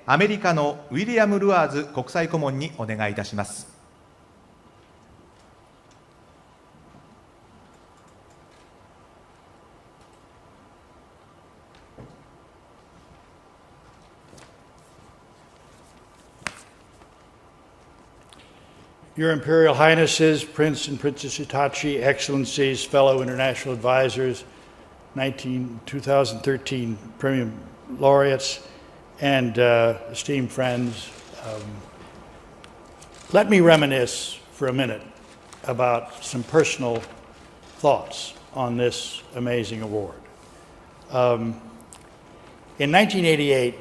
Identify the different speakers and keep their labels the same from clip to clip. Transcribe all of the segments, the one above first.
Speaker 1: アメリカのウィリアム・ルアーズ国際顧問にお願いいたします。
Speaker 2: Your Imperial Highnesses, Prince and Princess Hitachi, Excellencies, fellow international advisors, 2013 Praemium laureates, and esteemed friends, let me reminisce for a minute about some personal thoughts on this amazing award. In 1988,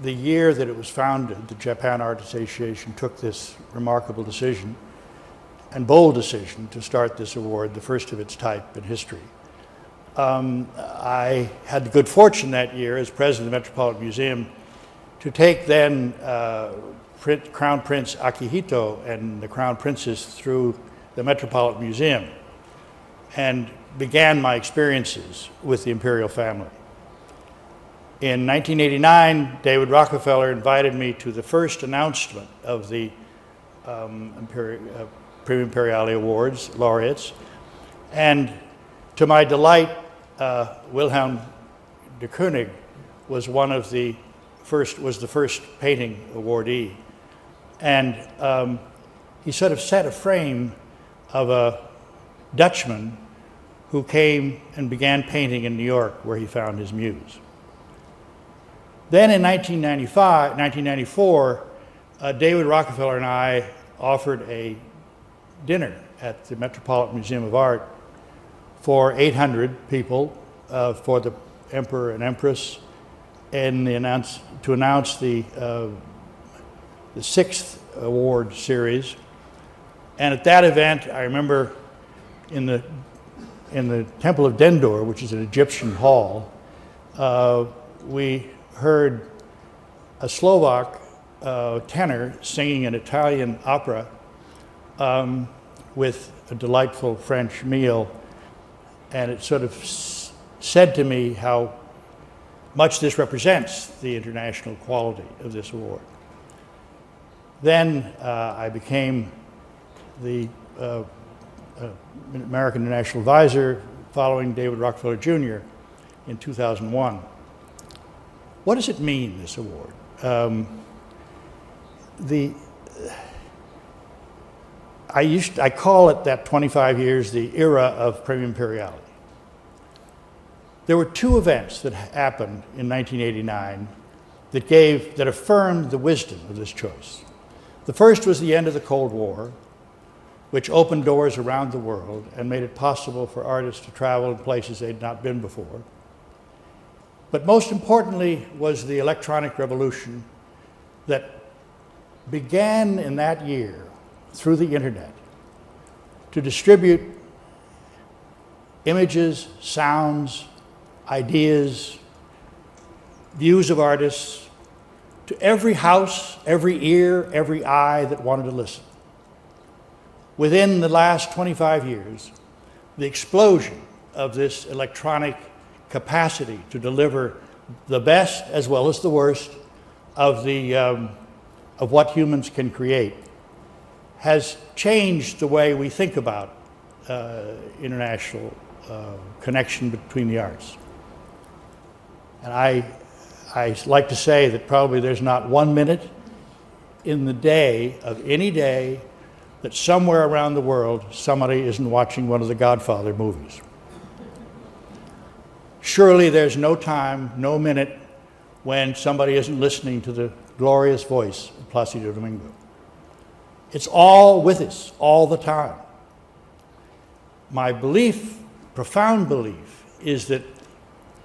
Speaker 2: the year that it was founded, the Japan Art Association took this remarkable decision and bold decision to start this award, the first of its type in history. I had the good fortune that year as president of the Metropolitan Museum to take then Crown Prince Akihito and the Crown Princess through the Metropolitan Museum and began my experiences with the imperial family. In 1989, David Rockefeller invited me to the first announcement of the Praemium Imperiale Awards laureates, and to my delight, Wilhelm de Kooning was the first painting awardee, and he sort of set a frame of a Dutchman who came and began painting in New York, where he found his muse. Then in 1994, David Rockefeller and I offered a dinner at the Metropolitan Museum of Art for 800 people, for the Emperor and Empress, and to announce the 6th award series. And at that event, I remember in the Temple of Dendur, which is an Egyptian hall, we heard a Slovak tenor singing an Italian opera with a delightful French meal, and it sort of said to me how much this represents the international quality of this award. Then I became the American International Advisor following David Rockefeller Jr. in 2001. What does it mean, this award? I call it, that 25 years, the era of Praemium Imperiale. There were two events that happened in 1989 that affirmed the wisdom of this choice. The first was the end of the Cold War, which opened doors around the world and made it possible for artists to travel in places they'd not been before. But most importantly was the electronic revolution that began in that year through the internet to distribute images, sounds, ideas, views of artists to every house, every ear, every eye that wanted to listen. Within the last 25 years, the explosion of this electronic capacity to deliver the best as well as the worst of what humans can create has changed the way we think about international connection between the arts. And I like to say that probably there's not 1 minute in the day of any day that somewhere around the world somebody isn't watching one of the Godfather movies. Surely there's no time, no minute, when somebody isn't listening to the glorious voice of Placido Domingo. It's all with us, all the time. My belief, profound belief, is that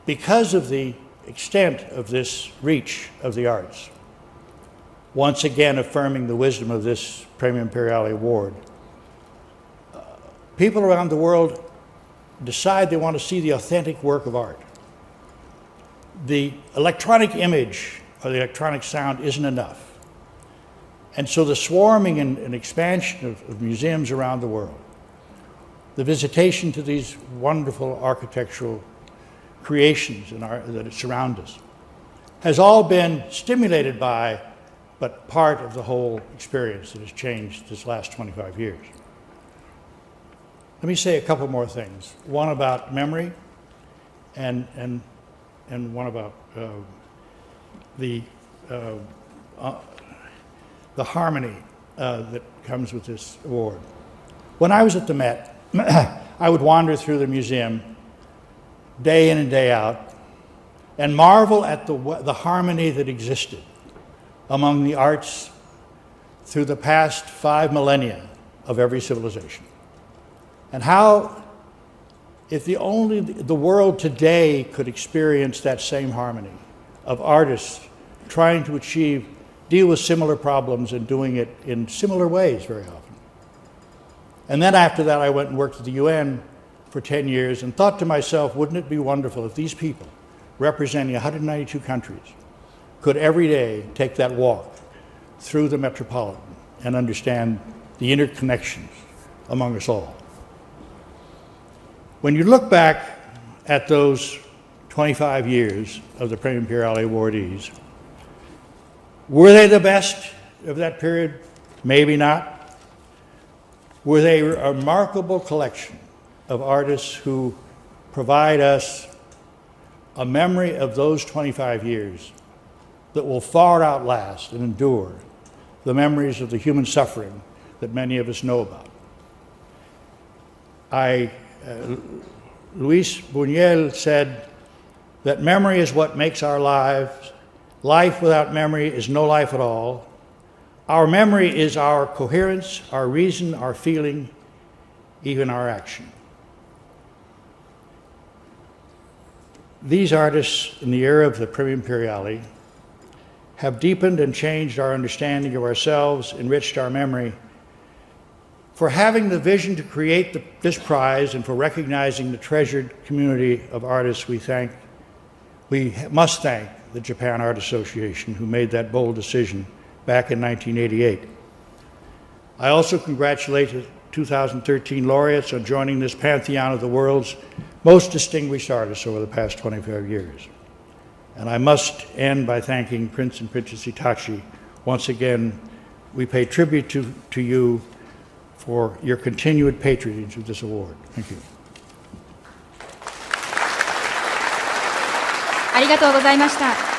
Speaker 2: because of the extent of this reach of the arts, once again affirming the wisdom of this Praemium Imperiale Award, people around the world decide they want to see the authentic work of art. The electronic image or the electronic sound isn't enough. And so the swarming and expansion of museums around the world, the visitation to these wonderful architectural creations that surround us, has all been stimulated by, but part of the whole experience that has changed this last 25 years. Let me say a couple more things. One about memory and one about the harmony that comes with this award. When I was at the Met, I would wander through the museum day in and day out and marvel at the harmony that existed among the arts through the past 5 millennia of every civilization. And how, if the world today could experience that same harmony of artists trying to deal with similar problems and doing it in similar ways very often. And then after that, I went and worked at the UN for 10 years and thought to myself, wouldn't it be wonderful if these people, representing 192 countries, could every day take that walk through the Metropolitan and understand the interconnections among us all. When you look back at those 25 years of the Praemium Imperiale awardees, were they the best of that period? Maybe not. Were they a remarkable collection of artists who provide us a memory of those 25 years that will far outlast and endure the memories of the human suffering that many of us know about? Luis Buñuel said that memory is what makes our lives. Life without memory is no life at all. Our memory is our coherence, our reason, our feeling, even our action. These artists in the era of the Praemium Imperiale have deepened and changed our understanding of ourselves, enriched our memory. For having the vision to create this prize and for recognizing the treasured community of artists, we must thank the Japan Art Association, who made that bold decision back in 1988. I also congratulate the 2013 laureates on joining this pantheon of the world's most distinguished artists over the past 25 years. And I must end by thanking Prince and Princess Hitachi. Once again, we pay tribute to you for your continued patronage of this award. Thank you.
Speaker 3: ありがとうございました。